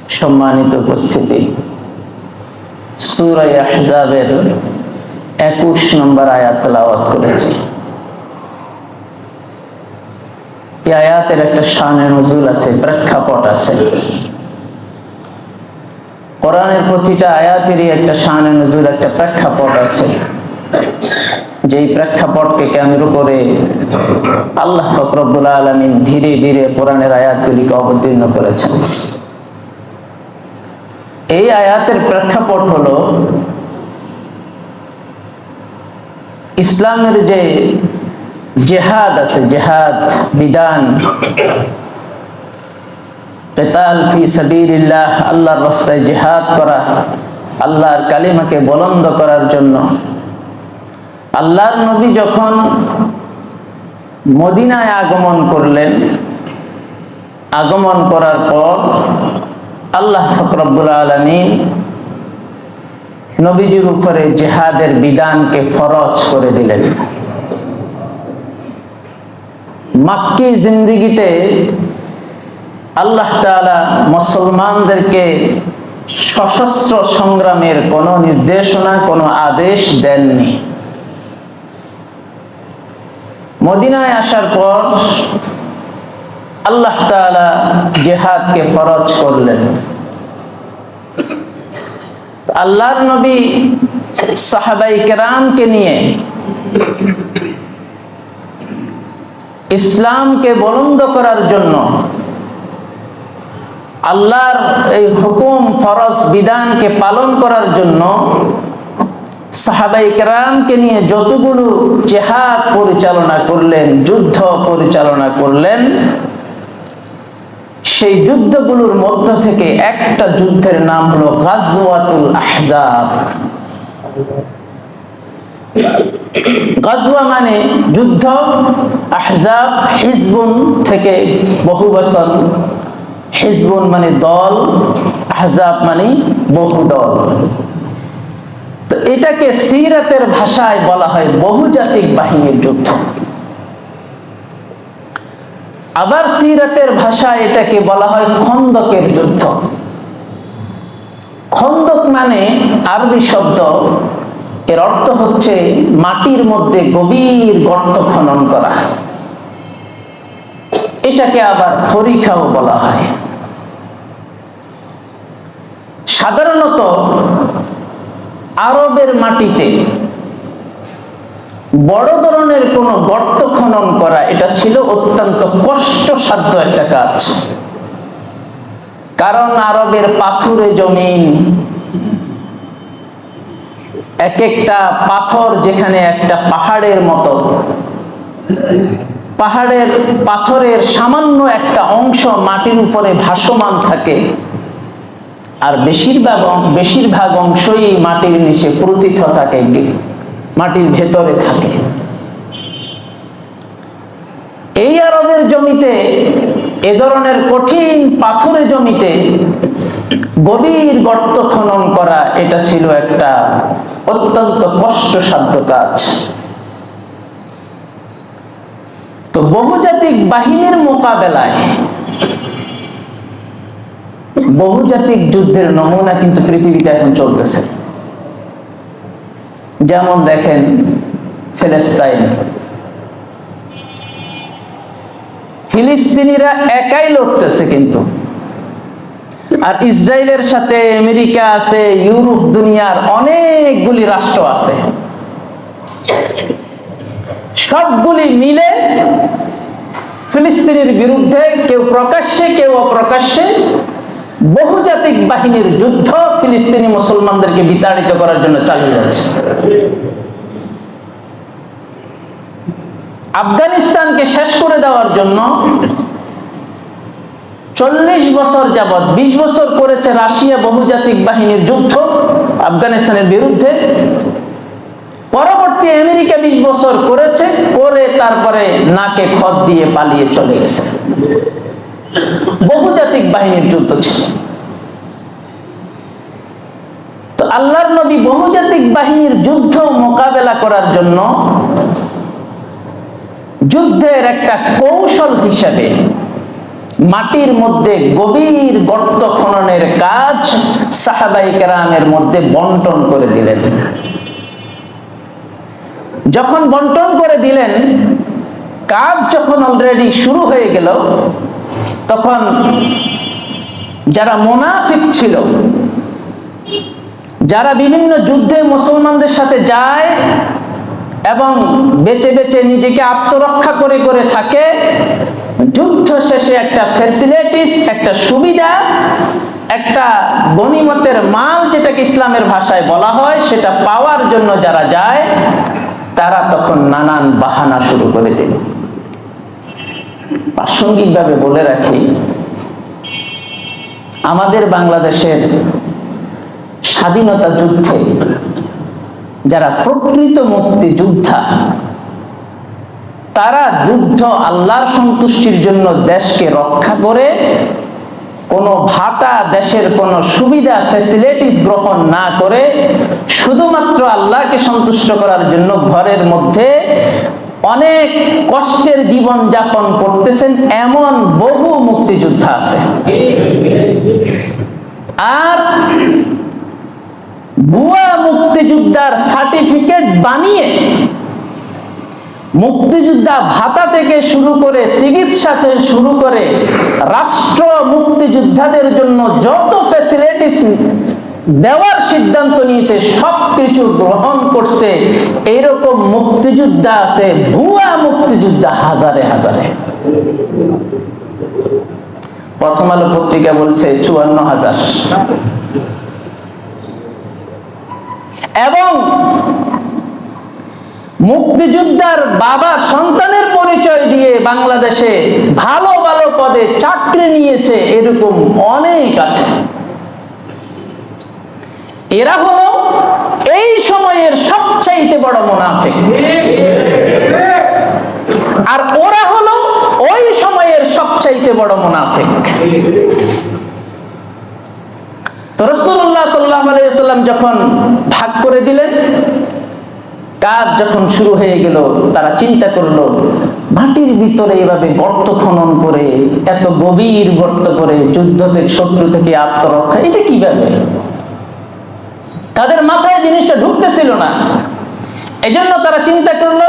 সম্মানিত উপস্থিতি, সূরা আহজাবের 21 নম্বর আয়াত তেলাওয়াত করেছি। এই আয়াতের একটা শানে নুজুল আছে, প্রেক্ষাপট আছে। কোরআনের প্রতিটা আয়াতেরই একটা শানে নুজুল, একটা প্রেক্ষাপট আছে। যেই প্রেক্ষাপটকে কেন্দ্র করে আল্লাহ পাক রব্বুল আলামিন ধীরে ধীরে কোরআনের আয়াতগুলিকে অবতীর্ণ করেছেন। এই আয়াতের প্রেক্ষাপট হলো ইসলামের যে জিহাদ আছে, জিহাদ বিধান, কিতাল ফি সাবিলিল্লাহ, আল্লাহর রাস্তায় জিহাদ করা, আল্লাহর কালিমাকে বুলন্দ করার জন্য। আল্লাহর নবী যখন মদিনায় আগমন করলেন, আগমন করার পর আল্লাহ পাক রব্বুল আলামিন নবীজির উপরে জিহাদের বিধানকে ফরজ করে দিলেন। মাক্কি জিন্দেগিতে আল্লাহ তাআলা মুসলমানদেরকে সশস্ত্র সংগ্রামের কোনো নির্দেশনা, কোনো আদেশ দেননি। মদিনায় আসার পর আল্লাহ তাআলা জিহাদকে ফরজ করলেন। আল্লাহর নবী সাহাবায়ে কেরামকে নিয়ে ইসলামকে বুলন্দ করার জন্য, আল্লাহর এই হুকুম ফরজ বিধানকে পালন করার জন্য সাহাবায়ে কেরামকে নিয়ে যতগুলো জিহাদ পরিচালনা করলেন, যুদ্ধ পরিচালনা করলেন, সেই যুদ্ধগুলোর মধ্য থেকে একটা যুদ্ধের নাম হলো গাজওয়াতুল আহজাব। গাজওয়া মানে যুদ্ধ, আহজাব হিজবুন থেকে বহু বচন, হিজবুন মানে দল, আহজাব মানে বহু দল। তো এটাকে সিরাতের ভাষায় বলা হয় বহুজাতিক বাহিনীর যুদ্ধ। আবার সিরাতের ভাষায় এটাকে বলা হয় খন্দকের যুদ্ধ। খন্দক মানে আরবি শব্দ, এর অর্থ হচ্ছে মাটির মধ্যে গভীর গর্ত খনন করা। এটাকে আবার ফরিখাও বলা হয়। সাধারণত আরবের মাটিতে বড় ধরনের কোনো গর্ত খনন করা, এটা ছিল অত্যন্ত কষ্টসাধ্য একটা কাজ। কারণ আরবের পাথুরে জমিন, এক একটা পাথর যেখানে একটা পাহাড়ের মতো, পাহাড়ের পাথরের সামান্য একটা অংশ মাটির উপরে ভাসমান থাকে, আর বেশিরভাগ অংশই মাটির নিচে প্রোথিত থাকে, মাটির ভেতরে থাকে। এই আরবের জমিতে, এ ধরনের কঠিন পাথুরে জমিতে গভীর গর্ত খনন করা, এটা ছিল একটা অত্যন্ত কষ্টসাধ্য কাজ। তো বহুজাতিক বাহিনীর মোকাবেলায় বহুজাতিক যুদ্ধের নমুনা কিন্তু পৃথিবীতে এখন চলতেছে। যেমন দেখেন ফিলিস্তিন, ফিলিস্তিনিরা একাই লড়তেছে কিন্তু, আর ইসরায়েলের সাথে আমেরিকা আছে, ইউরোপ, দুনিয়ার অনেকগুলি রাষ্ট্র আছে। সবগুলি মিলে ফিলিস্তিনের বিরুদ্ধে, কেউ প্রকাশ্যে কেউ অপ্রকাশ্যে, বহুজাতিক বাহিনীর যুদ্ধ ফিলিস্তিনি মুসলমানদেরকে বিতাড়িত করার জন্য চালিয়ে যাচ্ছে। আফগানিস্তানকে শেষ করে দেওয়ার জন্য 40 বছর যাবৎ, 20 বছর করেছে রাশিয়া বহুজাতিক বাহিনীর যুদ্ধ আফগানিস্তানের বিরুদ্ধে। পরবর্তী আমেরিকা 20 বছর করেছে, করে তারপরে নাকে খত দিয়ে পালিয়ে চলে গেছে। বহুজাতিক বাহিনীর যুদ্ধ ছিল। তো আল্লাহর নবী বহুজাতিক বাহিনীর যুদ্ধ মোকাবেলা করার জন্য যুদ্ধের একটা কৌশল হিসেবে মাটির মধ্যে গভীর গর্ত খননের সাহাবায়ে কেরামের মধ্যে বন্টন করে দিলেন। যখন বন্টন করে দিলেন, কাজ যখন অলরেডি শুরু হয়ে গেল, তখন যারা মুনাফিক ছিল, যারা বিভিন্ন যুদ্ধে মুসলমানদের সাথে যায় এবং বেঁচে বেঁচে নিজেকে আত্মরক্ষা করে করে থাকে, যুদ্ধ শেষে একটা ফ্যাসিলিটিস, একটা সুবিধা, একটা গনিমতের মাল, যেটাকে ইসলামের ভাষায় বলা হয়, সেটা পাওয়ার জন্য যারা যায়, তারা তখন নানান বাহানা শুরু করে দিল। প্রাসঙ্গিকভাবে বলে রাখি, আমাদের বাংলাদেশের স্বাধীনতা যুদ্ধে যারা প্রকৃত মুক্তিযোদ্ধা, তারা যুদ্ধ আল্লাহর সন্তুষ্টির জন্য দেশকে রক্ষা করে কোনো ভাতা, দেশের কোনো সুবিধা ফ্যাসিলিটিস গ্রহণ না করে শুধুমাত্র আল্লাহকে সন্তুষ্ট করার জন্য ঘরের মধ্যে অনেক কষ্টের জীবন যাপন করতেছেন, এমন বহু মুক্তিযোদ্ধা আছে। আর ভুয়া মুক্তিযোদ্ধার সার্টিফিকেট বানিয়ে মুক্তিযোদ্ধা ভাতা থেকে শুরু করে চিকিৎসা থেকে শুরু করে রাষ্ট্র মুক্তিযোদ্ধাদের জন্য যত ফ্যাসিলিটিস দেওয়ার সিদ্ধান্ত নিয়েছে সবকিছু গ্রহণ করছে। এইরকম মুক্তিযোদ্ধা আছে, ভুয়া মুক্তিযোদ্ধা হাজারে হাজারে। প্রথম আলো পত্রিকা বলছে ৫৪,০০০। এবং মুক্তিযোদ্ধার বাবা সন্তানের পরিচয় দিয়ে বাংলাদেশে ভালো ভালো পদে চাকরি নিয়েছে, এরকম অনেক আছে। এরা হলো এই সময়ের সবচাইতে বড় মুনাফিক, আর ওরা হলো ওই সময়ের সবচাইতে বড় মুনাফিক। তো রাসূলুল্লাহ সাল্লাল্লাহু আলাইহি ওয়াসাল্লাম যখন ভাগ করে দিলেন, কাজ যখন শুরু হয়ে গেল, তারা চিন্তা করলো, মাটির ভিতরে এভাবে গর্ত খনন করে, এত গভীর গর্ত করে যুদ্ধ থেকে, শত্রু থেকে আত্মরক্ষা, এটা কিভাবে? তাদের মাথায় জিনিসটা ঢুকতেছিল না। এজন্য তারা চিন্তা করলো,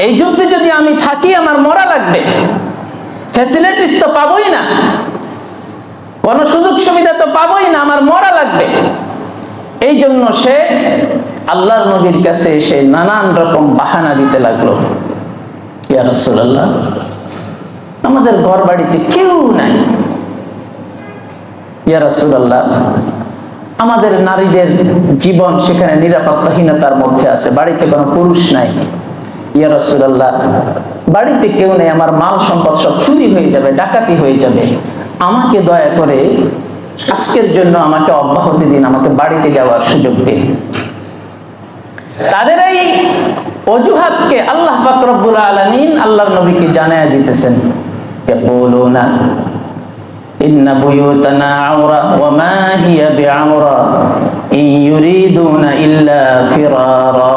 এই যুদ্ধে যদি আমি থাকি আমার মরা লাগবে, ফ্যাসিলিটিস তো পাবোই না, কোন সুযোগ সুবিধা তো পাবোই না, আমার মরা লাগবে। এই জন্য সে আল্লাহর নবীর কাছে এসে নানান রকম বাহানা দিতে লাগলো। ইয়া রাসূলুল্লাহ, আমাদের ঘর বাড়িতে কেউ নাই। ইয়া রাসূলুল্লাহ, আমাদের নারীদের জীবন সেখানে নিরাপত্তাহীনতার মধ্যে আছে, বাড়িতে কোনো পুরুষ নাই। ইয়া রাসূলুল্লাহ, বাড়িতে কেউ নেই, আমার মাল সম্পদ সব চুরি হয়ে যাবে, ডাকাতি হয়ে যাবে, আমাকে দয়া করে আজকের জন্য আমাকে অব্যাহতি দিন, আমাকে বাড়িতে যাওয়ার সুযোগ দিন। তাদের এই অজুহাতকে আল্লাহ পাক রব্বুল আলামিন আল্লাহর নবীকে জানায়া দিতেছেন, ইয়াকুলুনা ইন্না বুয়ুতানা আওরা ওয়া মা হিয়া বিআওরা ইন ইউরিদুনা ইল্লা ফিরারা।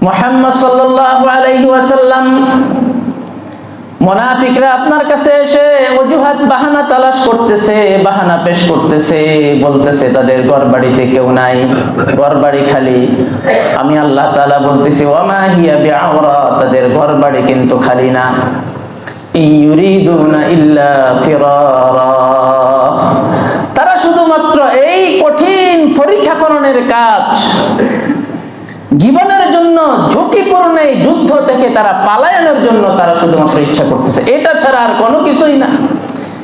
মুহাম্মদ সাল্লাল্লাহু আলাইহি ওয়াসাল্লাম, মুনাফিকরা আপনার কাছে এসে অজুহাত বাহানা তালাশ করতেছে, বাহানা পেশ করতেছে, বলতেছে তাদের ঘর বাড়িতে কেউ নাই, ঘর বাড়ি খালি। আমি আল্লাহ তাআলা বলতেছি, ওয়া মা হিয়া বিআওরা, তাদের ঘর বাড়ি কিন্তু খালি না। ইন ইউরিদুনা ইল্লা ফিরারা, তারা শুধুমাত্র এই কঠিন পরীক্ষা করণের কাজ, জীবনের জন্য ঝুঁকিপূর্ণ এই যুদ্ধ থেকে তারা পালায়নের জন্য তারা শুধুমাত্র ইচ্ছা করতেছে, এটা ছাড়া আর কোনো কিছুই না।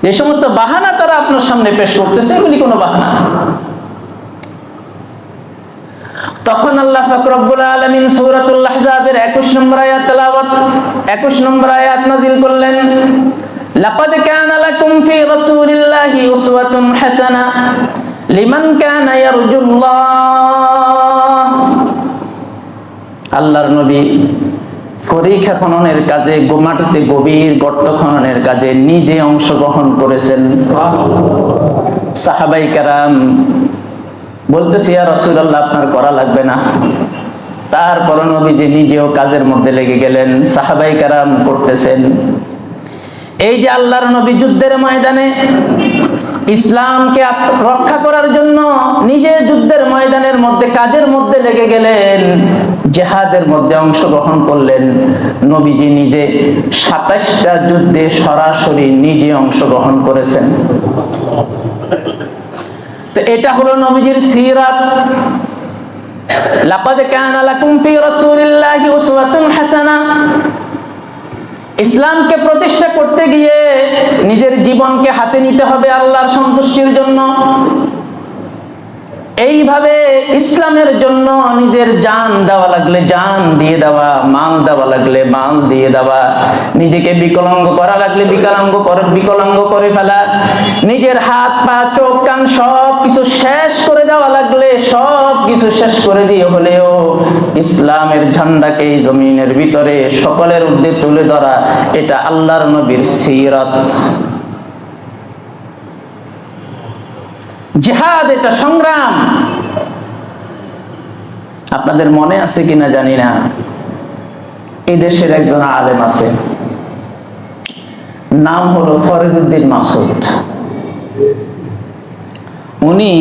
যে সমস্ত বাহানা তারা আপনার সামনে পেশ করতেছে, এগুলি কোনো বাহানা না। তখন আল্লাহ পাক রব্বুল আলামিন সূরাতুল আহজাবের 21 নম্বর আয়াত তেলাওয়াত, 21 নম্বর আয়াত নাযিল করলেন, লাকাদ কানা লাকুম ফি রাসূলিল্লাহি উসওয়াতুন হাসানাহ লিমান কানা ইয়ারজুল্লাহ। আল্লাহর নবী পরীক্ষা খননের কাজে, মাটিতে গভীর গর্ত খননের কাজে নিজে অংশগ্রহণ করেছেন। সাহাবায়ে কেরাম বলতেছে, ইয়া রাসূলুল্লাহ, আপনার করা লাগবে না। তারপর নবী যে নিজেও কাজের মধ্যে লেগে গেলেন, সাহাবায়ে কেরাম করতেছেন। এই যে আল্লাহর নবী যুদ্ধের ময়দানে ইসলামকে রক্ষা করার জন্য নিজে যুদ্ধের ময়দানের মধ্যে কাজের মধ্যে লেগে গেলেন, জিহাদের মধ্যে অংশগ্রহণ করলেন। নবীজি নিজে 27টা যুদ্ধে সরাসরি নিজে অংশগ্রহণ করেছেন। তো এটা হলো নবীজির সিরাত। লাকাদ কানা লাকুম ফি রাসূলিল্লাহি উসওয়াতুন হাসানা। ইসলামকে প্রতিষ্ঠা করতে গিয়ে নিজের জীবনকে হাতে নিতে হবে আল্লাহর সন্তুষ্টির জন্য। এইভাবে ইসলামের জন্য নিজের জান দেওয়া লাগলে জান দিয়ে দেওয়া, মাল দেওয়া লাগলে মাল দিয়ে দেওয়া, নিজেকে বিকলাঙ্গ করা লাগলে বিকলাঙ্গ করে ফেলা, নিজের হাত পা চোখ কান সব কিছু শেষ করে দেওয়া লাগলে সব কিছু শেষ করে দিয়ে হলেও ইসলামের ঝান্ডাকে এই জমিনের ভিতরে সকলের ঊর্ধ্বে তুলে ধরা, এটা আল্লাহর নবীর সিরাত। জিহাদ এটা সংগ্রাম। আপনাদের মনে আছে কিনা জানি না, এই দেশের একজন আলেম আছে, নাম হলো ফরিদউদ্দিন মাসুদ। উনি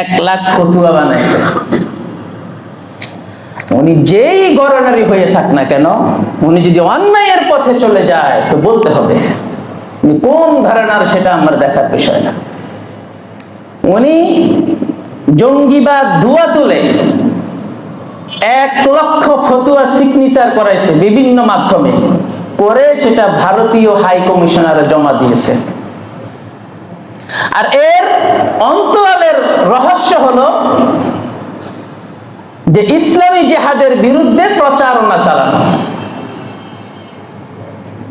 1 লাখ ফতুয়া বানাইছে। উনি যেই গরনারি হয়ে থাক না কেন, উনি যদি অন্যায়ের পথে চলে যায় তো বলতে হবে। উনি কোন ঘরানার সেটা আমার দেখার বিষয় না। উনি জঙ্গিবাদ ধোয়া তুলে 1 লক্ষ ফতুয়া সিগনেচার করাইছে বিভিন্ন মাধ্যমে, করে সেটা ভারতীয় হাই কমিশনারে জমা দিয়েছে। আর এর অন্তরালের রহস্য হলো যে ইসলামী জিহাদের বিরুদ্ধে প্রচারণা চালানো।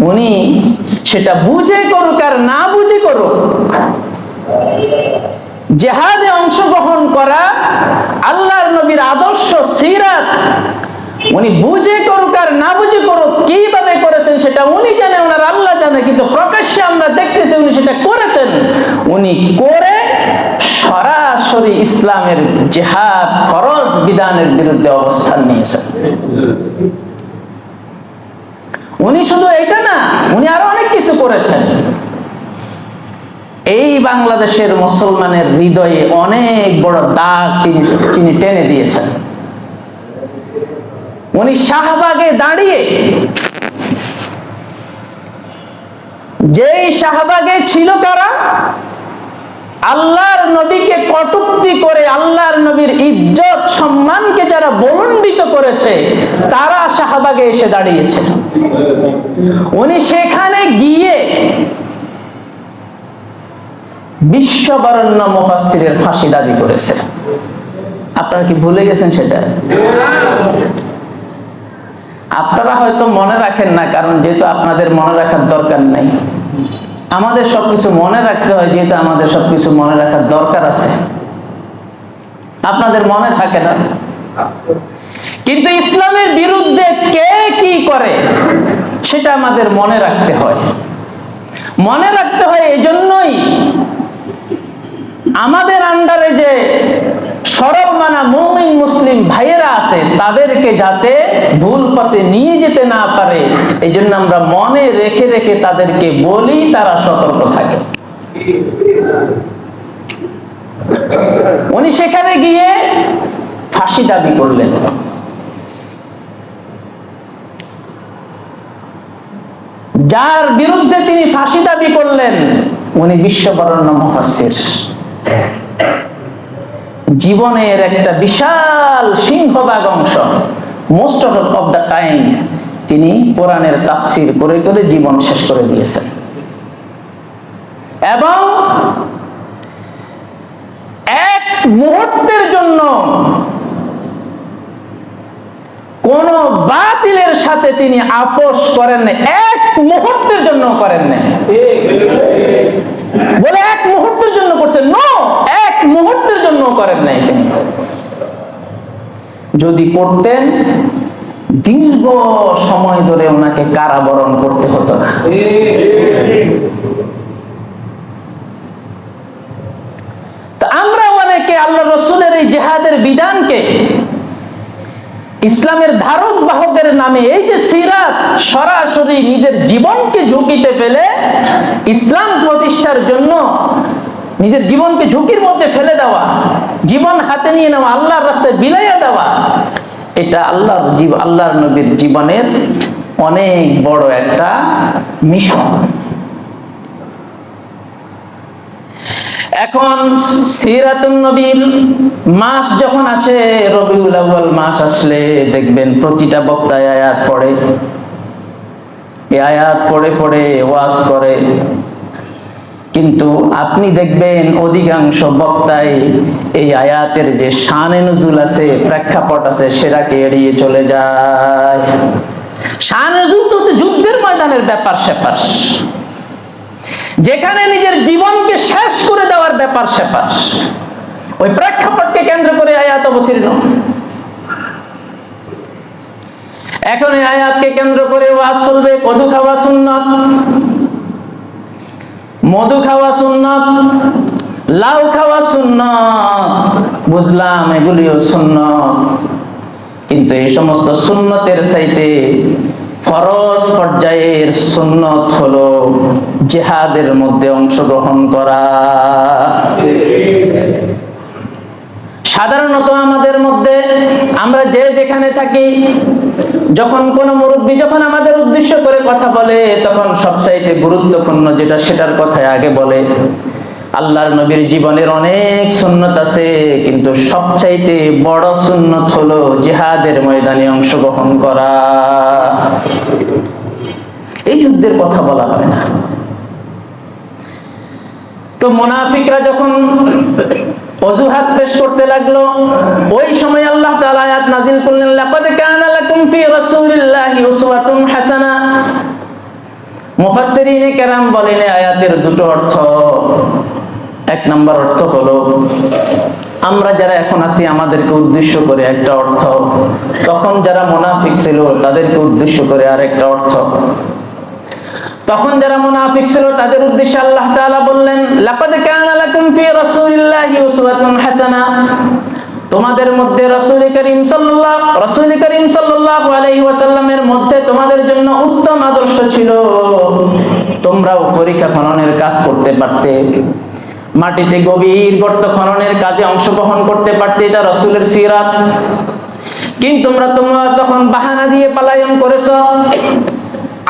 উনি সেটা বুঝে করুক আর না বুঝে করুক, জিহাদে অংশগ্রহণ করা আল্লাহর নবীর আদর্শ সিরাত, উনি বুঝে করুক আর না বুঝে করুক, কিভাবে করেছেন সেটা উনি জানে, ওনার আল্লাহ জানে। কিন্তু প্রকাশ্যে আমরা দেখতেছি উনি সেটা করেছেন। উনি করে সরাসরি ইসলামের জিহাদ ফরজ বিধানের বিরুদ্ধে অবস্থান নিয়েছেন। উনি শুধু এটা না, উনি আরো অনেক কিছু করেছেন। এই বাংলাদেশের মুসলমানের হৃদয়ে অনেক বড় দাগ তিনি টেনে দিয়েছেন। উনি শাহবাগে দাঁড়িয়ে, যেই শাহবাগে ছিল কারা, আল্লাহর নবীকে কটূক্তি করে আল্লাহর নবীর ইজ্জত সম্মানকে যারা বলণ্ডিত করেছে, তারা শাহবাগে এসে দাঁড়িয়েছে। উনি সেখানে গিয়ে বিশ্ববরেণ্য মুফাসসিরের ফাঁসি দাবি করেছে। আপনারা কি ভুলে গেছেন সেটা? আপনারা হয়তো মনে রাখেন না, কারণ যেহেতু আপনাদের মনে রাখার দরকার নাই। আমাদের সবকিছু মনে রাখতে হয়, যেহেতু আমাদের সবকিছু মনে রাখার দরকার আছে। আপনাদের মনে থাকে না, কিন্তু ইসলামের বিরুদ্ধে কে কি করে সেটা আমাদের মনে রাখতে হয়। মনে রাখতে হয় এই জন্যই, আমাদের আন্ডারে যে সরল মানা মুমিন মুসলিম ভাইয়েরা আছে, তাদেরকে যাতে ভুল পথে নিয়ে যেতে না পারে, এই জন্য আমরা মনে রেখে রেখে তাদেরকে বলি, তারা সতর্ক থাকে। উনি সেখানে গিয়ে ফাঁসি দাবি করলেন। যার বিরুদ্ধে তিনি ফাঁসি দাবি করলেন, উনি বিশ্ববরেণ্য মুফাসসির। জীবনের একটা বিশাল সিংহভাগ অংশ, মোস্ট অফ দ্য টাইম, তিনি কোরআনের তাফসীর করে করে জীবন শেষ করে দিয়েছেন। এবং এক মুহূর্তের জন্য কোন বাতিলের সাথে তিনি আপোষ করেন না, এক মুহূর্তের জন্য করেন না। বলে এক মুহূর্তের জন্য করছেন, নো, এক মুহূর্তের জন্য করেন নাই তিনি। যদি করতেন, দীর্ঘ সময় ধরে ওনাকে কারাবরণ করতে হতো না। তা আমরা অনেকে আল্লাহ রাসূলের এই জিহাদের বিধানকে ইসলামের ধারক বাহকের নামে এই যে সিরাত, সরাসরি নিজের জীবনকে ঝুঁকিতে ফেলে ইসলাম প্রতিষ্ঠার জন্য নিজের জীবনকে ঝুঁকির মধ্যে ফেলে দেওয়া, জীবন হাতে নিয়ে নেওয়া, আল্লাহর রাস্তায় বিলাইয়া দেওয়া, এটা আল্লাহর নবীর জীবনের অনেক বড় একটা মিশন। এখন সিরাতুন নবীর মাস যখন আসে, রবিউল আউয়াল মাস আসলে দেখবেন প্রতিটা বক্তায় আয়াত পড়ে, এই আয়াত পড়ে পড়ে ওয়াজ করে, কিন্তু আপনি দেখবেন অধিকাংশ বক্তায় এই আয়াতের যে শানে নুজুল আছে, প্রেক্ষাপট আছে, সেটাকে এড়িয়ে চলে যায়। শানে নুজুল তো যুদ্ধের ময়দানের ব্যাপার স্যাপার, যেখানে নিজের জীবনকে শেষ করে দেওয়ার ব্যাপার স্যাপার, ওই প্রেক্ষাপটকে কেন্দ্র করে আয়াত অবতীর্ণ। এখন এই আয়াতকে কেন্দ্র করে ওয়াজ চলবে, মধু খাওয়া সুন্নাত, মধু খাওয়া সুন্নাত, লাউ খাওয়া সুন্নাত, বুঝলাম এগুলিও সুন্নাত, কিন্তু এই সমস্ত সুন্নতের চাইতে ফরজ পর্যায়ের সুন্নত হলো জিহাদের মধ্যে অংশগ্রহণ করা। সাধারণত আমাদের মধ্যে আমরা যে যেখানে থাকি, যখন কোন মুরব্বী যখন আমাদের উদ্দেশ্য করে কথা বলে, তখন সবচাইতে গুরুত্বপূর্ণ যেটা সেটার কথাই আগে বলে। আল্লাহর নবীর জীবনের অনেক সুন্নত আছে, কিন্তু সবচাইতে বড় সুন্নত হলো জিহাদের ময়দানে অংশগ্রহণ করা। এই যুদ্ধের কথা বলা হয় না। তো মুনাফিকরা যখন অজুহাত পেশ করতে লাগলো, ওই সময় আল্লাহ তাআলা আয়াত নাযিল করলেন, লাকাদ কানা লাকুম ফি রাসূলিল্লাহি উসওয়াতুন হাসানাহ। মুফাসসিরিনে কেরাম বলেন আয়াতের দুটো অর্থ। এক নম্বর অর্থ হলো আমরা যারা এখন আছি আমাদেরকে উদ্দেশ্য করে একটা অর্থ, তখন যারা মুনাফিক ছিল তাদেরকে উদ্দেশ্য করে আরেকটা অর্থ। তখন যারা মুনাফিক ছিল তাদের উদ্দেশ্যে আল্লাহ তাআলা বললেন, লাকাদ কানা লাকুম ফি রাসূলিল্লাহি উসওয়াতুন হাসানাহ, তোমাদের মধ্যে রাসূল করিম সাল্লাল্লাহু আলাইহি ওয়াসাল্লামের মধ্যে তোমাদের জন্য উত্তম আদর্শ ছিল। তোমরাও পরীক্ষা খননের কাজ করতে পারতে, মাটিতে গভীর গর্ত খননের কাজে অংশগ্রহণ করতে পারতে, এটা রাসূলের সিরাত। কিন্তু তোমরা তখন বাহানা দিয়ে পলায়ন করেছো।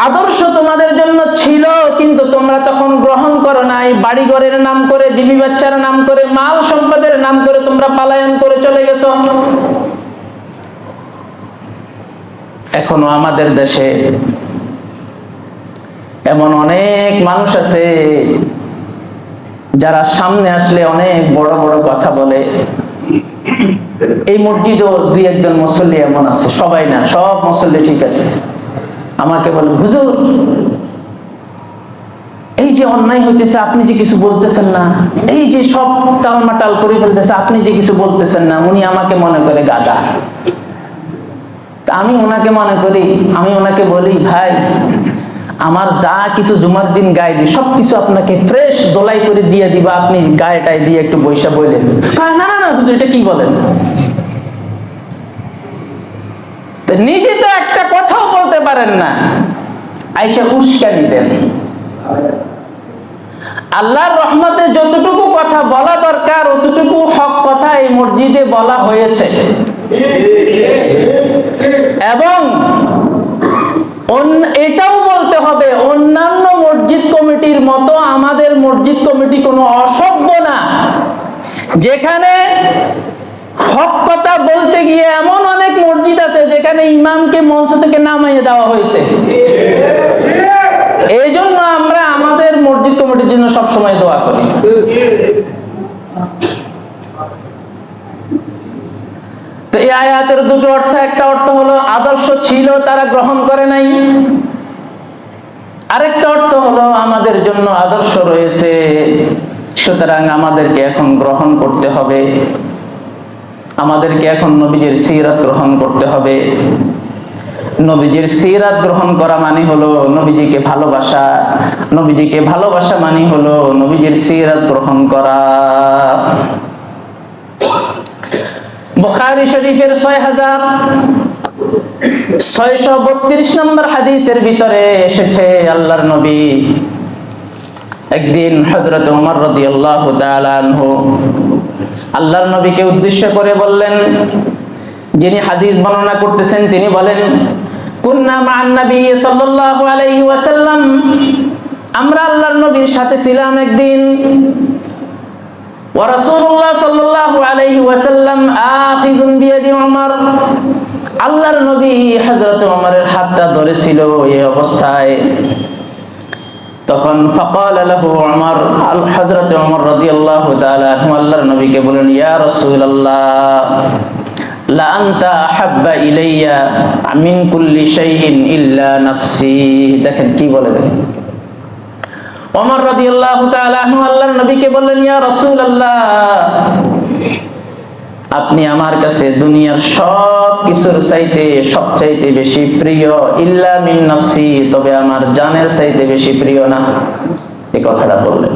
আদর্শ তোমাদের জন্য ছিল, কিন্তু তোমরা তখন গ্রহণ করো নাই। বাড়িঘরের নাম করে, বিবি বাচ্চার নাম করে, মাল সম্পদের নাম করে তোমরা পলায়ন করে চলে গেছো। এখনো আমাদের দেশে এমন অনেক মানুষ আছে যারা সামনে আসলে অনেক বড় বড় কথা বলে। এই মসজিদেও দুই একজন মুসল্লি এমন আছে, সবাই না, সব মুসল্লি ঠিক আছে, আমাকে বলে, হুজুর এই যে অন্যায় হইতেছে আপনি যে কিছু বলতেছেন না, এই যে সব টালমাটাল করে ফেলতেছে আপনি যে কিছু বলতেছেন না। উনি আমাকে মনে করে গাধা। আমি ওনাকে মনে করি, আমি ওনাকে বলি, ভাই আমার যা কিছু জুমার দিন গায়ে দিই সবকিছু আপনাকে ফ্রেশ দোলাই করে দিয়ে দিবা, আপনি গায়েটায় দিয়ে একটু বৈশা বললেন। না না না হুজুর, এটা কি বলেন? নিজে তো একটা কথাও বলতে পারেন না, আইসা উস্কানি দেন। আল্লাহর রহমতে যতটুকু কথা বলা দরকার অতটুকু হক কথা এই মসজিদে বলা হয়েছে, এবং এটাও বলতে হবে অন্যান্য মসজিদ কমিটির মতো আমাদের মসজিদ কমিটি কোনো অসভ্য না, যেখানে হক কথা বলতে গিয়ে এমন অনেক মসজিদ আছে যেখানে ইমামকে মঞ্চ থেকে নামাইয়ে দেওয়া হয়েছে। এই জন্য আমরা আমাদের মসজিদ কমিটির জন্য সবসময় দোয়া করি। তো এই আয়াতের দুটো অর্থ, একটা অর্থ হলো আদর্শ ছিল তারা গ্রহণ করে নাই, আরেকটা অর্থ হলো আমাদের জন্য আদর্শ রয়েছে, সুতরাং আমাদেরকে এখন গ্রহণ করতে হবে, আমাদেরকে এখন নবীজির সিরাত গ্রহণ করতে হবে। নবীজির সিরাত গ্রহণ করা মানে হলো নবীজিকে ভালোবাসা, নবীজিকে ভালোবাসা মানে হলো নবীজির সিরাত গ্রহণ করা। বুখারী শরীফের 632 নম্বর হাদিসের ভিতরে এসেছে আল্লাহর নবী একদিন হযরত ওমর রাদিয়াল্লাহু তাআলা আনহু আল্লাহর নবীকে উদ্দেশ্য করে বললেন, যিনি হাদিস বর্ণনা করতেছেন তিনি বলেন, কুন্না মা'আন নবী সাল্লাল্লাহু আলাইহি ওয়াসাল্লাম, আমরা আল্লাহর নবীর সাথে ছিলাম একদিন। ওয়া রাসূলুল্লাহ সাল্লাল্লাহু আলাইহি ওয়াসাল্লাম আখিযুন বিয়াদি ওমর, আল্লাহর নবী হযরত ওমরের হাতটা ধরেছিল এই অবস্থায়। তখন ফাকালা লাহু ওমর, হযরত ওমর রাদিয়াল্লাহু তাআলা আনহু আল্লাহর নবীকে বলেন, ইয়া রাসূলুল্লাহ লা আনতা আহাব্বা ইলাইয়া মিন কুল্লি শাইইন ইল্লা নাফসি। দেখেন কি বলে, দেখেন ওমর রাদিয়াল্লাহু তাআলা আনহু আল্লাহর নবীকে বললেন, ইয়া রাসূলুল্লাহ, আপনি আমার কাছে দুনিয়ার সব কিছুর চাইতে সবচাইতে বেশি প্রিয়, ইল্লা মিন নাফসি, তবে আমার জানের চাইতে বেশি প্রিয় না। এই কথাটা বললেন।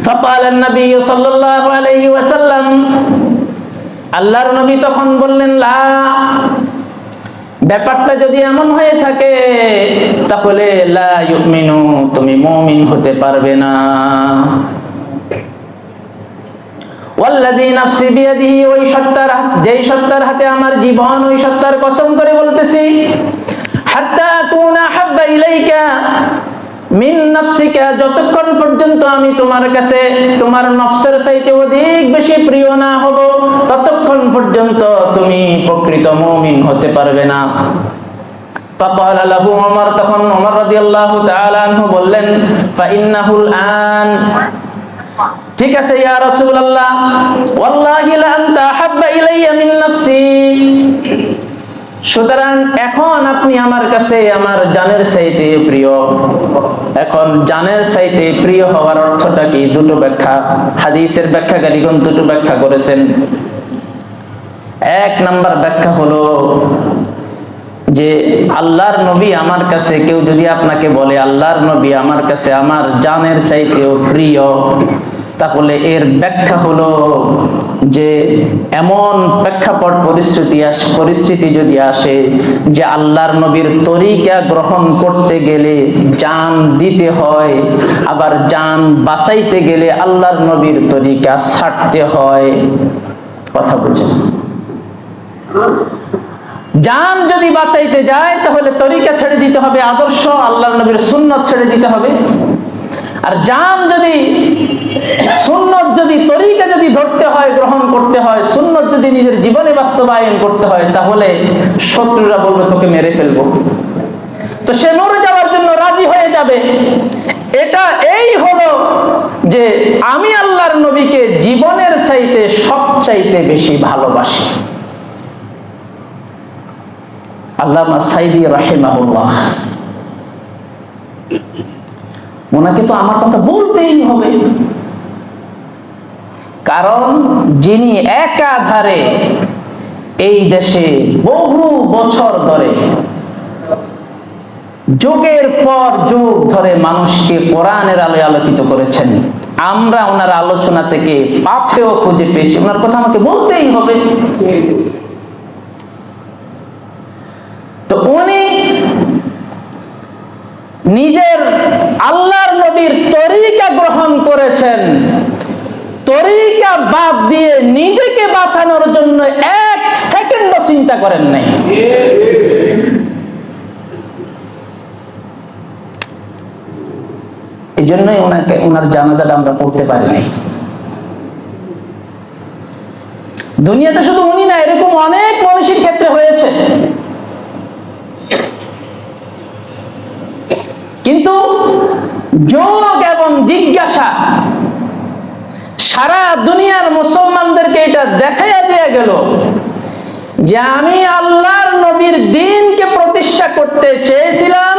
ফাকাল নবী সাল্লাল্লাহু আলাইহি ওয়াসাল্লাম, আল্লাহর নবী তখন বললেন, লা, ব্যাপারটা যদি এমন হয়ে থাকে তাহলে লা ইউমিনু, তুমি মুমিন হতে পারবে না। ওয়াল্লাযী নাফসি বিয়াদিহি, ওই সত্তার, যেই সত্তার হাতে আমার জীবন, ওই সত্তার কসম করে বলতেছি, হাত্তা কুনা হাব্বা ইলাইকা মিন নাফসিকা, যতক্ষণ পর্যন্ত আমি তোমার কাছে তোমার নফসের চাইতে অধিক বেশি প্রিয় না হব, ততক্ষণ পর্যন্ত তুমি প্রকৃত মুমিন হতে পারবে না। ফাকালা লাহু ওমর, তখন ওমর রাদিয়াল্লাহু তাআলা আনহু বললেন, ফাইন্নাহুল আন, ঠিক আছে ইয়া রাসূলুল্লাহ, ওয়াল্লাহি লা আনতা আহাব্বা ইলাইয়া মিন নাফসি, সুতরাং এখন আপনি আমার কাছে আমার জানের চাইতে প্রিয়। এখন জানের চাইতে প্রিয় হওয়ার অর্থটা কি? দুটো ব্যাখ্যা, হাদিসের ব্যাখ্যাকারীগণ দুটো ব্যাখ্যা করেছেন। এক নাম্বার ব্যাখ্যা হলো যে আল্লাহর নবী আমার কাছে, কেউ যদি আপনাকে বলে আল্লাহর নবী আমার কাছে আমার জানের চাইতেও প্রিয়, তাহলে এর ব্যাখ্যা হলো যে এমন প্রেক্ষাপট পরিস্থিতি যদি আসে যে আল্লাহর নবীর তরিকা গ্রহণ করতে গেলে জান দিতে হয়, আবার জান বাঁচাইতে গেলে আল্লাহর নবীর তরিকা ছাড়তে হয়। কথা বলছেন? জান যদি বাঁচাইতে যায় তাহলে তরিকা ছেড়ে দিতে হবে, আদর্শ আল্লাহর নবীর সুন্নাত ছেড়ে দিতে হবে। আর জান যদি সুন্নাত, যদি তরিকা যদি ধরতে হয়, গ্রহণ করতে হয়, সুন্নাত যদি নিজের জীবনে বাস্তবায়ন করতে হয়, তাহলে শত্রুরা বলবে তোকে মেরে ফেলবো, তো সে মরে যাওয়ার জন্য রাজি হয়ে যাবে। এটা এই হলো যে আমি আল্লাহর নবীকে জীবনের চাইতে সবচাইতে বেশি ভালোবাসি। আল্লামা সাইদি রাহিমাহুল্লাহ, ওনাকে তো আমার কথা বলতেই হবে, কারণ যিনি একাধারে এই দেশে বহু বছর ধরে, যুগের পর যুগ ধরে মানুষকে কোরআনের আলোয় আলোকিত করেছেন। আমরা ওনার আলোচনা থেকে পাথেও খুঁজে পেয়েছি, ওনার কথা আমাকে বলতেই হবে। তো উনি নিজের আল্লাহর নবীর তরিকা গ্রহণ করেছেন, তরিকা বাদ দিয়ে নিজেকে বাঁচানোর জন্য এক সেকেন্ডও চিন্তা করেন নাই। এই জন্যই ওনার জানাজাটা আমরা পড়তে পারি নাই। দুনিয়াতে শুধু উনি না, এরকম অনেক মানুষের ক্ষেত্রে হয়েছে, কিন্তু যোগ এবং জিজ্ঞাসা সারা দুনিয়ার মুসলমানদেরকে এটা দেখাইয়া দিয়ে গেল যে আমি আল্লাহর নবীর দ্বীনকে প্রতিষ্ঠা করতে চেয়েছিলাম,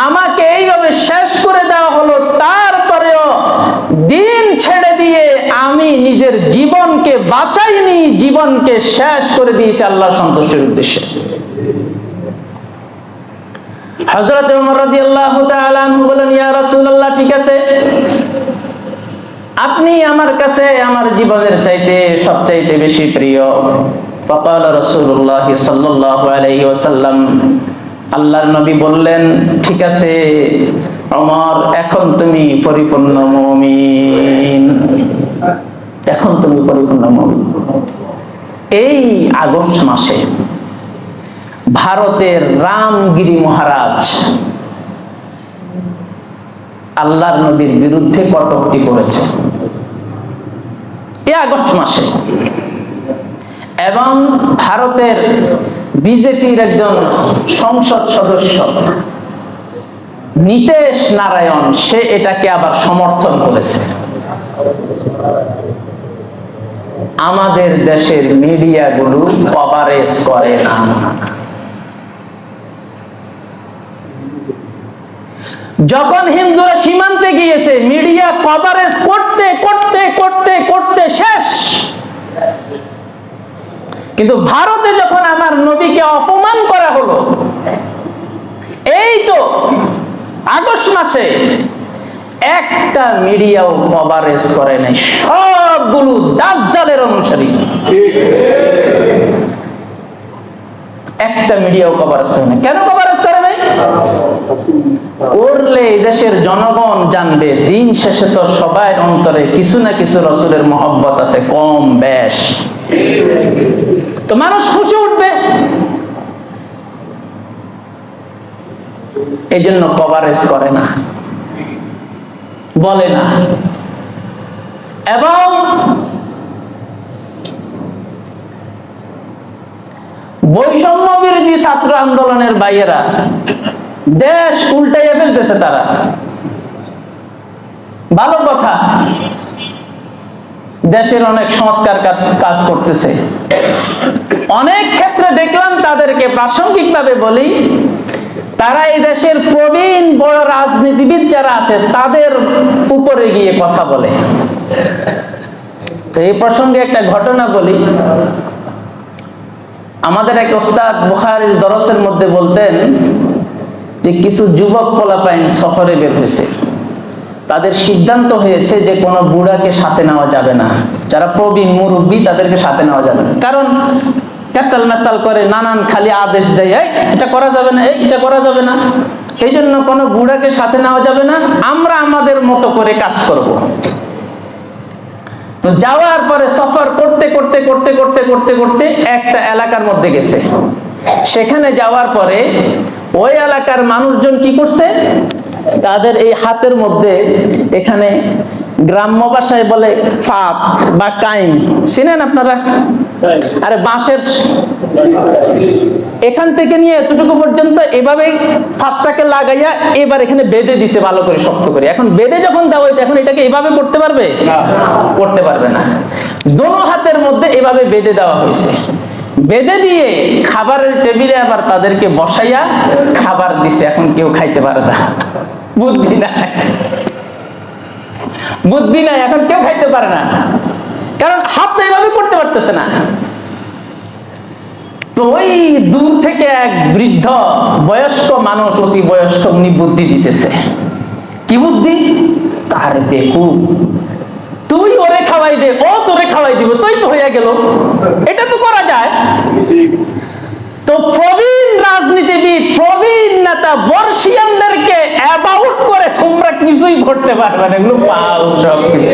আমাকে এইভাবে শেষ করে দেওয়া হলো, তারপরেও দ্বীন ছেড়ে দিয়ে আমি নিজের জীবনকে বাঁচাইনি, জীবনকে শেষ করে দিয়েছি আল্লাহর সন্তুষ্টির উদ্দেশ্যে। হযরত ওমর রাদিয়াল্লাহু তাআলা আনহু বলেন, ইয়া রাসূলুল্লাহ, ঠিক আছে, আপনি আমার কাছে আমার জীবনের চাইতে সবচাইতে বেশি প্রিয়, فقال رسول الله صلى الله عليه وسلم আল্লাহর নবী বললেন, ঠিক আছে ওমর, এখন তুমি পরিপূর্ণ মুমিন, এখন তুমি পরিপূর্ণ মুমিন। এই আগস্ট মাসে ভারতের রামগিরি মহারাজ আল্লাহর নবীর বিরুদ্ধে কটূক্তি করেছে, এই আগস্ট মাসে। এবং ভারতের বিজেপির একজন সংসদ সদস্য নীতেশ নারায়ণ, সে এটাকে আবার সমর্থন করেছে। আমাদের দেশের মিডিয়াগুলো কভারেজ করে না। যখন হিন্দুরা সীমান্তে গিয়েছে, মিডিয়া কভারেজ করতে করতে করতে করতে শেষ। কিন্তু ভারতে যখন আমার নবীকে অপমান করা হলো, এই তো আগস্ট মাসে, একটা মিডিয়াও কভারেজ করে নাই, সবগুলো দাজ্জালের অনুসারী। একটা মিডিয়াও কভারেজ করে নাই। কেন কভারেজ করে নাই? করলে দেশের জনগণ জানবে দিন শেষে তো সবার অন্তরে কিছু না কিছু রাসূলের মহব্বত আছে, কম বেশ, তো মানুষ খুশি উঠবে। এই জন্য কভারেজ করে না, বলে না। এবং বৈষম্য বিরোধী ছাত্র আন্দোলনের ভাইয়েরা দেশ উল্টাইয়া ফেলতেছে। তারা ভালো কথা, দেশের অনেক সংস্কার কাজ করতেছে। অনেক ক্ষেত্রে দেখলাম তাদেরকে প্রাসঙ্গিকভাবে বলি, তারা এই দেশের প্রবীণ বড় রাজনীতিবিদ যারা আছে তাদের উপরে গিয়ে কথা বলে। তো এই প্রসঙ্গে একটা ঘটনা বলি। আমাদের এক ওস্তাদ বুখারীর দরসের মধ্যে বলতেন যে কিছু যুবক পোলাপাইন সফরে বের হয়েছে, তাদের সিদ্ধান্ত হয়েছে যে কোনো বুড়াকে সাথে নেওয়া যাবে না, যারা প্রবীণ মুরব্বী তাদেরকে সাথে নেওয়া যাবে না। কারণ ক্যাসাল ম্যাসাল করে, নানান খালি আদেশ দেয়, এটা করা যাবে না, এটা করা যাবে না। এই জন্য কোনো বুড়াকে সাথে নেওয়া যাবে না, আমরা আমাদের মতো করে কাজ করব। তো যাওয়ার পরে সফর করতে করতে করতে করতে করতে করতে একটা এলাকার মধ্যে গেছে। সেখানে যাওয়ার পরে ওই এলাকার মানুষজন কি করছে, তাদের এই হাতের মধ্যে, এখানে গ্রাম্য ভাষায় বলে ফাত বা কাইম, চিনেন আপনারা? আরে বাঁশের এখান থেকে নিয়ে এতটুকু পর্যন্ত এভাবে ফাতটাকে লাগাইয়া এবার এখানে বেঁধে দিছে ভালো করে, শক্ত করে। এখন বেঁধে যখন দেওয়া হয়েছে, এখন এটাকে এভাবে করতে পারবে? করতে পারবে না। দোনো হাতের মধ্যে এভাবে বেঁধে দেওয়া হয়েছে। বেঁধে দিয়ে খাবারের টেবিলে আবার তাদেরকে বসাইয়া খাবার দিছে। এখন কেউ খাইতে পারে না, বুদ্ধি নাই, বুদ্ধি নাই, এখন কেউ খাইতে পারে না, কারণ হাতটা এইভাবে করতে পারতেছে না। তো ওই দূর থেকে এক বৃদ্ধ বয়স্ক মানুষ, অতি বয়স্ক, উনি বুদ্ধি দিতেছে। কি বুদ্ধি? কার দেখু, তুই ওরে খাওয়াই দে, ও তোরে খাওয়াই দিব, তুই তো হইয়া গেল। এটা তো করা যায়। তো প্রবীণ রাজনীতিবিদ, প্রবীণ নেতা, বর্ষিয়ানদেরকে অ্যাবাউট করে তোমরা কিছুই করতে পারবে না, এগুলো পাও সব কিছু।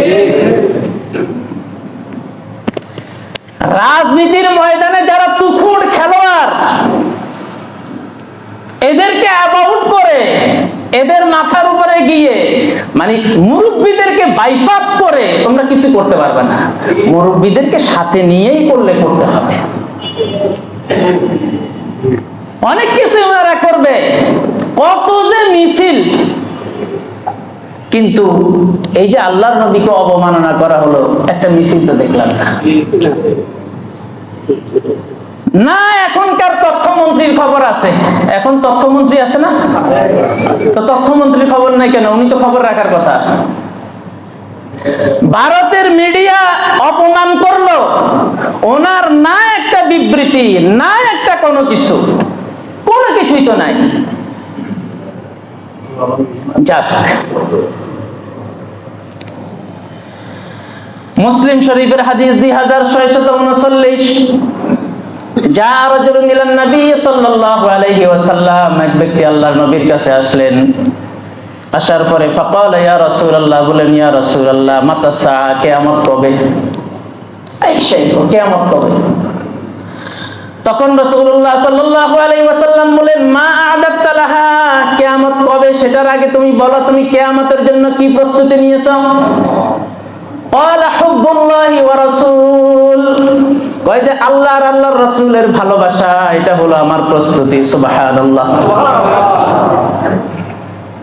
রাজনীতির ময়দানে যারা তুখুড় খেলোয়াড়, এদেরকে অ্যাবাউট করে, এদের মাথার উপরে গিয়ে, মানে মুরব্বীদেরকে বাইপাস করে তোমরা কিছু করতে পারবে না। মুরব্বীদেরকে সাথে নিয়েই করলে করতে হবে। অনেক কিছু ওনারা করবে, কত যে মিছিল। কিন্তু এই যে আল্লাহর নবীকে অবমাননা করা হলো, একটা মিছিল তো দেখলাম না। না, এখনকার তথ্যমন্ত্রীর খবর আছে। এখন তথ্যমন্ত্রী আছে না? তো তথ্যমন্ত্রীর খবর নাই কেন? উনি তো খবর রাখার কথা। ভারতের মিডিয়া অপমান করলো, ওনার না একটা বিবৃতি, না একটা কোনো কিছু, কোনো কিছুই তো নাই। যাক, মুসলিম শরীফের হাদিস 2639, যা রাজুলুন ইলান নবী সাল্লাল্লাহু আলাইহি ওয়াসাল্লাম, এক ব্যক্তি আল্লাহর নবীর কাছে আসলেন। আসার পরে ফাকালা ইয়া রাসূলুল্লাহ, বলেন ইয়া রাসূলুল্লাহ, মাতা সাআ, কিয়ামত কবে? এই সেই কিয়ামত কবে? তখন রাসূলুল্লাহ সাল্লাল্লাহু আলাইহি ওয়াসাল্লাম বলেন, মা আ'দাদতা লাহা, কিয়ামত কবে সেটার আগে তুমি বলো, তুমি কিয়ামতের জন্য কি প্রস্তুতি নিয়েছো? ক্বালা হুব্বুল্লাহি ওয়া রাসূল, কয় যে আল্লাহ আর আল্লাহর রাসূলের ভালোবাসা, এটা হলো আমার প্রস্তুতি। সুবহানাল্লাহ।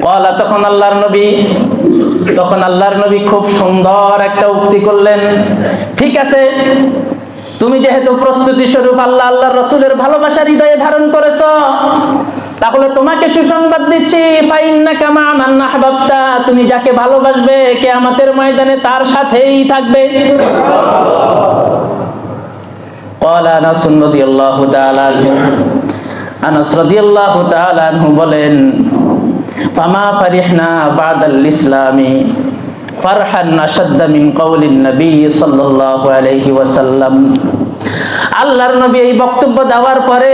ক্বালা, তখন আল্লাহর নবী খুব সুন্দর একটা উক্তি করলেন। ঠিক আছে, তুমি যেহেতু প্রস্তুতি স্বরূপ আল্লাহ আল্লাহর রাসূলের ভালোবাসা হৃদয়ে ধারণ করেছো, তাহলে তোমাকে সুসংবাদ দিচ্ছি, ফাইন্নাকা মা মান আহবাবতা, তুমি যাকে ভালোবাসবে কিয়ামতের ময়দানে তার সাথেই থাকবে। ক্বালা আনাস রাদিয়াল্লাহু তাআলা আনহু, আনাস রাদিয়াল্লাহু তাআলা আনহু বলেন, ফামা ফারিহনা বাদাল ইসলামি ফারহান আশাদ্দা মিন কাউলিন নবী সাল্লাল্লাহু আলাইহি ওয়াসাল্লাম। আল্লাহর নবী এই বক্তব্য দেওয়ার পরে,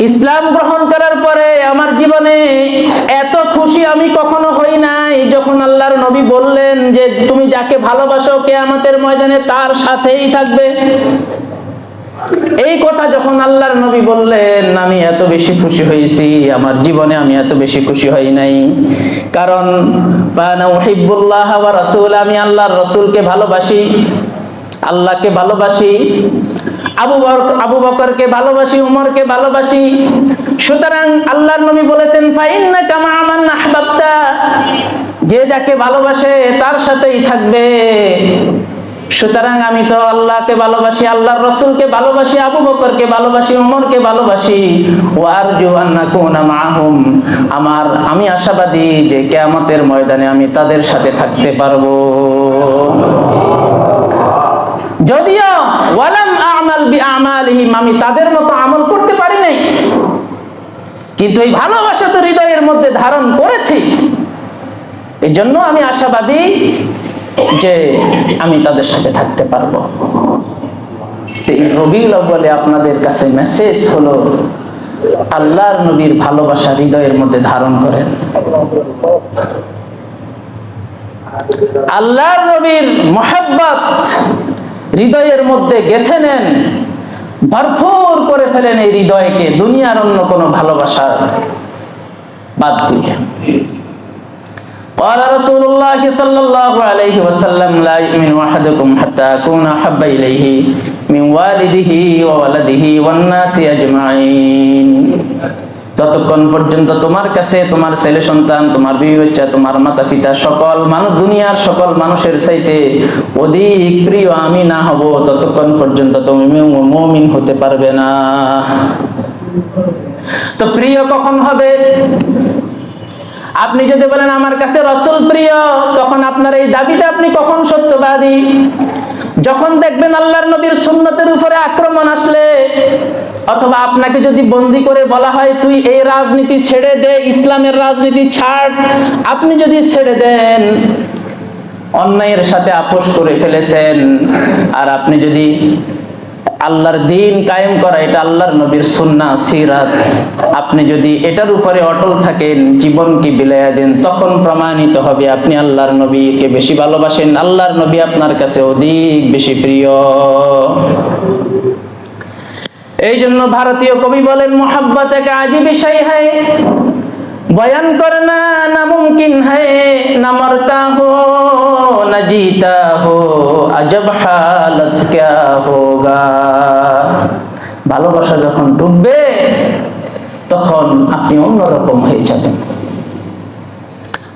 ইসলাম গ্রহণ করার পরে আমার জীবনে এত খুশি আমি কখনো হই নাই, যখন আল্লাহর নবী বললেন যে তুমি যাকে ভালোবাসো কিয়ামতের ময়দানে তার সাথেই থাকবে। এই কথা যখন আল্লাহর নবী বললেন, আমি এত বেশি খুশি হয়েছি, আমার জীবনে আমি এত বেশি খুশি হই নাই। কারণ ফানা উহিব্বুল্লাহ ওয়া রাসূল, আমি আল্লাহর রাসূলকে ভালোবাসি, আল্লাহকে ভালোবাসি, আবু বকরকে ভালোবাসি, উমরকে ভালোবাসি। সুতরাং আল্লাহর নবী বলেছেন, ফাইন্নাকা মা মান আহবাবতা, যে যাকে ভালোবাসে তার সাথেই থাকবে। সুতরাং আমি তো আল্লাহকে ভালোবাসি, আল্লাহর রাসূলকে ভালোবাসি, আবু বকরকে ভালোবাসি, উমরকে ভালোবাসি। ওয়া আরজু আন নাকুনা মাআহুম, আমি আশাবাদী যে কিয়ামতের ময়দানে আমি তাদের সাথে থাকতে পারবো। যদিও ওয়ালাম আ'মাল বিআমালিহিম, আমি তাদের মতো আমল করতে পারি নাই, কিন্তু এই ভালোবাসা তো হৃদয়ের মধ্যে ধারণ করেছি। এই জন্য আমি আশাবাদী যে আমি তাদের সাথে থাকতে পারবো। এই রবিউল আউয়ালে আপনাদের কাছে মেসেজ হলো, আল্লাহর নবীর ভালোবাসা হৃদয়ের মধ্যে ধারণ করেন, আল্লাহর নবীর মুহাব্বত হৃদয়ের মধ্যে গেঁথে নেন, ভরপুর করে ফেলেন এই হৃদয়কে দুনিয়ার অন্য কোনো ভালোবাসার বাদ দিয়ে। قال رسول الله صلى الله عليه وسلم لا يؤمن أحدكم حتى أكون أحب إليه من والده وولده والناس أجمعين। যতক্ষণ পর্যন্ত তোমার কাছে তোমার ছেলে সন্তান, তোমার বিবি বাচ্চা, তোমার মাতা পিতা, সকল মানুষ, দুনিয়ার সকল মানুষের চাইতে অধিক প্রিয় আমি না হব, ততক্ষণ পর্যন্ত তুমি মুমিন হতে পারবে না। তো প্রিয় কখন হবে? আপনি যদি বলেন আমার কাছে রাসূল প্রিয়, তখন আপনার এই দাবিতে আপনি কখন সত্যবাদী? যখন দেখবেন আল্লাহর নবীর সুন্নতের উপরে আক্রমণ আসলে, অথবা আপনাকে যদি বন্দী করে বলা হয় তুই এই রাজনীতি ছেড়ে দে, ইসলামের রাজনীতি ছাড়, আপনি যদি ছেড়ে দেন, অন্যায়ের সাথে আপোষ করে ফেলেছেন, আর আপনি যদি আল্লাহর দ্বীন কায়েম করা, এটা আল্লাহর নবীর সুন্নাহ সিরাত, আপনি যদি এটার উপরে অটল থাকেন, জীবনকে বিলাইয়া দেন, তখন প্রমাণিত হবে আপনি আল্লাহর নবীকে বেশি ভালোবাসেন, আল্লাহর নবী আপনার কাছে অধিক বেশি প্রিয়। এই জন্য ভারতীয় কবি বলেন, মোহাব্বত এক আজীব শাই হ্যায়, বয়ান করনা না মুমকিন হ্যায়, না মরতা হো না জিতা হো, আজব হালত ক্যা হোগা। ভালোবাসা যখন ডুববে তখন আপনি অন্যরকম হয়ে যাবেন,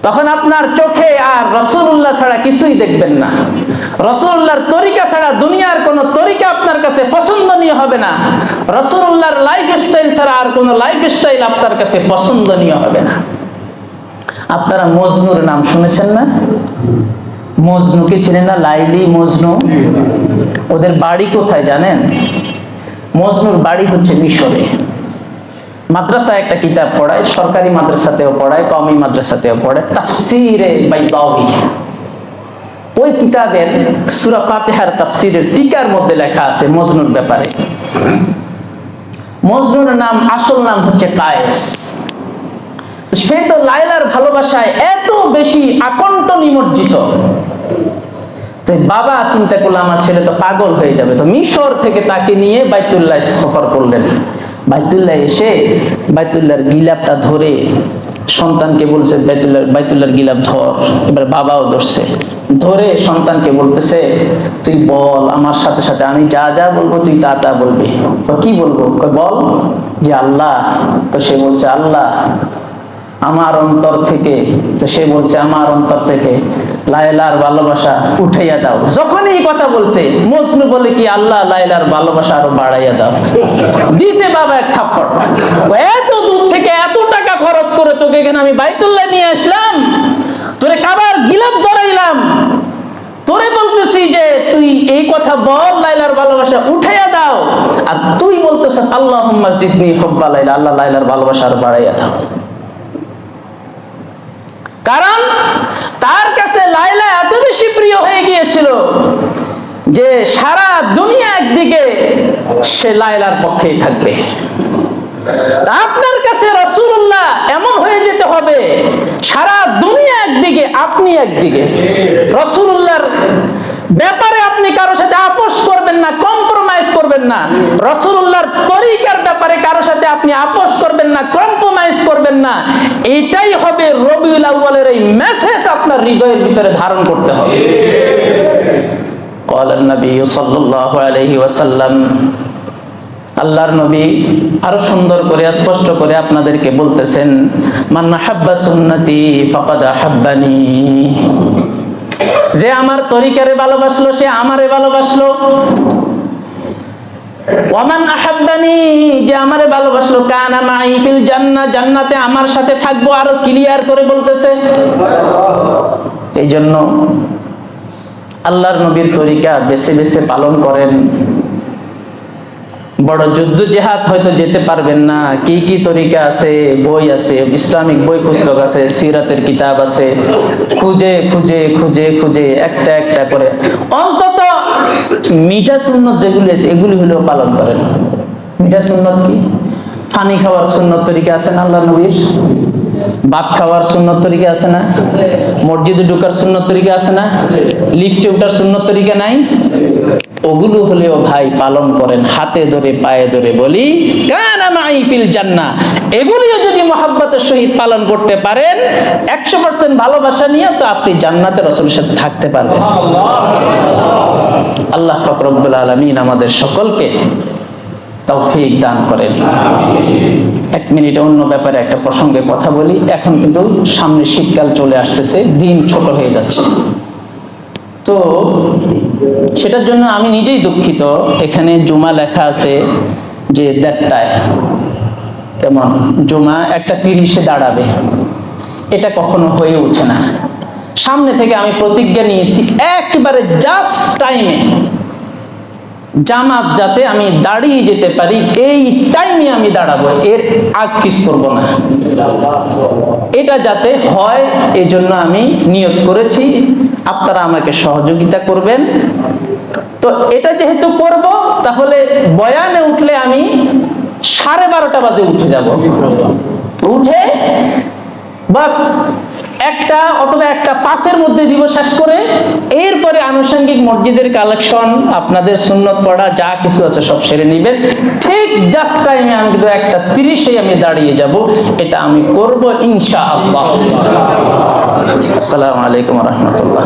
তখন আপনার চোখে আর রাসূলুল্লাহ ছাড়া কিছুই দেখবেন না, রাসূলুল্লাহর তরিকা ছাড়া দুনিয়ার কোনো তরিকা আপনার কাছে পছন্দনীয় হবে না, রাসূলুল্লাহর লাইফস্টাইল ছাড়া আর কোনো লাইফস্টাইল আপনার কাছে পছন্দনীয় হবে না। আপনারা মজনুর নাম শুনেছেন না? মজনুকে চিনেন না? লাইলি, মজনু, ওদের বাড়ি কোথায় জানেন? মজনুর বাড়ি হচ্ছে মিশরে। মাদ্রাসায় একটা কিতাব পড়ায়, সরকারি মাদ্রাসাতেও পড়ায়, কওমি মাদ্রাসাতেও পড়ায়, তাফসীরে বাইদাউই। ওই কিতাবের সূরা ফাতিহার তাফসীরের টিকার মধ্যে লেখা আছে মজনুর ব্যাপারে। মজনুর নাম, আসল নাম হচ্ছে কায়েস। সে তো লায়লার ভালোবাসায় এত বেশি আকণ্ঠ নিমজ্জিত, তো বাবা চিন্তা করলো আমার ছেলে তো পাগল হয়ে যাবে, তো মিশর থেকে তাকে নিয়ে বাইতুল্লাহ সফর করলেন। বাইতুল্লাহ এসে বাইতুল্লাহর গিলাপটা ধরে সন্তানকে বলছে, বাইতুল্লাহর গিলাপ ধর। এবার বাবাও ধরছে, ধরে সন্তানকে বলতেছে, তুই বল আমার সাথে সাথে, আমি যা যা বলবো তুই তা তা বলবি। কি বলবো? বল যে আল্লাহ। তো সে বলছে আল্লাহ আমার অন্তর থেকে, তো সে বলছে আমার অন্তর থেকে লায়লার ভালোবাসা উঠাইয়া দাও। যখনই এই কথা বলছে মজনু বলে কি আল্লাহ লায়লার ভালোবাসা আরো বাড়াইয়া দাও। দিছে বাবা এক থাপ্পড়। এত দূর থেকে এত টাকা খরচ করে তোকে এখানে আমি বাইতুল্লাহ নিয়ে আসলাম, তোরে কাবার গিলাপ ধরাইলাম, তোরে বলতেছি যে তুই এই কথা বল লায়লার ভালোবাসা উঠাইয়া দাও, আর তুই বলতেছ আল্লাহুম্মা জিদনি হুব্বা লায়লা, আল্লাহ লায়লার ভালোবাসা আরো বাড়াইয়া দাও। কারণ তার কাছে লায়লা এত বেশি প্রিয় হয়ে গিয়েছিল যে সারা দুনিয়া একদিকে সে লায়লার পক্ষেই থাকবে। আপনার কাছে রাসূলুল্লাহ এমন হয়ে যেতে হবে সারা দুনিয়া একদিকে আপনি একদিকে। রাসূলুল্লাহর ব্যাপারে আপনি কারোর সাথে আপোষ করবেন না, কম্প্রোমাইজ করবেন না। রাসূলুল্লাহর তরিকার ব্যাপারে কারোর সাথে আপনি আপোষ করবেন না, কম্প্রোমাইজ করবেন না। এটাই হবে রবিউল আউয়ালের এই মেসেজ আপনার হৃদয়ের ভিতরে ধারণ করতে হবে। ক্বালান নবী সাল্লাল্লাহু আলাইহি ওয়াসাল্লাম, আল্লাহর নবী আরো সুন্দর করে স্পষ্ট করে আপনাদেরকে বলতেছেন, মান আহাব্বা সুন্নতি ফাকাদ আহাব্বানি, যে আমার তরিকারে ভালোবাসলো সে আমারে ভালোবাসলো। ওয়ামান আহাব্বানি, যে আমারে ভালোবাসলো, কানা মাই ফিল জান্নাহ, জান্নাতে আমার সাথে থাকবো। আরো ক্লিয়ার করে বলতেছে। এই জন্য আল্লাহর নবীর তরিকা বেছে বেছে পালন করেন। বড় যুদ্ধ জিহাদ হয়তো যেতে পারবেন না, কি কি তরিকা আছে, বই আছে, ইসলামিক বই পুস্তক আছে, সিরাতের কিতাব আছে, খুঁজে খুঁজে খুঁজে খুঁজে একটা একটা করে অন্তত মিঠা সুন্নত যেগুলি আছে এগুলি হলেও পালন করেন। মিঠা সুন্নত কি? পানি খাওয়ার সুন্নত তরিকা আছে না আল্লাহ নবীর? ভাত খাওয়ার সুন্নত তরিকা আছে না? মসজিদে ঢোকার সুন্নত তরিকা আছে না? লিফটে ওঠার সুন্নত তরিকা নাই? ওগুলো হলেও ভাই পালন করেন, হাতে ধরে পায়ে ধরে বলি কানা মাই ফিল জান্নাহ। এগুলিও যদি মহব্বতের সহিত পালন করতে পারেন 100% ভালোবাসা নিয়ে, তো আপনি জান্নাতে রাসূলের সাথে থাকতে পারবেন। আল্লাহ পাক রব্বুল আলামিন আমাদের সকলকে তৌফিক দান করেন। এক মিনিট অন্য ব্যাপারে একটা প্রসঙ্গে কথা বলি। এখন কিন্তু সামনে শীতকাল চলে আসতেছে, দিন ছোট হয়ে যাচ্ছে, তো সেটার জন্য আমি নিজেই দুঃখিত। এখানে জুমা লেখা আছে যে 1:30টায়, কেমন জুমা 1:30-এ দাঁড়াবে, এটা কখনো হয়ে ওঠে না। সামনে থেকে আমি প্রতিজ্ঞা নিয়েছি একেবারে জাস্ট টাইমে জামাত যাতে আমি দাঁড়িয়ে যেতে পারি, এই টাইমে আমি দাঁড়াবো, এর আগ পিছ করব না। এটা যাতে হয় এই জন্য আমি নিয়ত করেছি, আপনারা আমাকে সহযোগিতা করবেন। তো এটা যেহেতু করব, তাহলে বয়ানে উঠলে আমি 12:30 বাজে উঠে যাব। উঠে বাস 1টা অথবা 1:05-এর মধ্যে দিব শেষ করে। এরপরে আনুষঙ্গিক মসজিদের কালেকশন, আপনাদের সুন্নত পড়া যা কিছু আছে সব সেরে নেবেন। ঠিক জাস্ট টাইমে আমি কিন্তু 1:30-এ আমি দাঁড়িয়ে যাব, এটা আমি করব ইনশাআল্লাহ। আসসালামু আলাইকুম ওয়া রাহমাতুল্লাহ।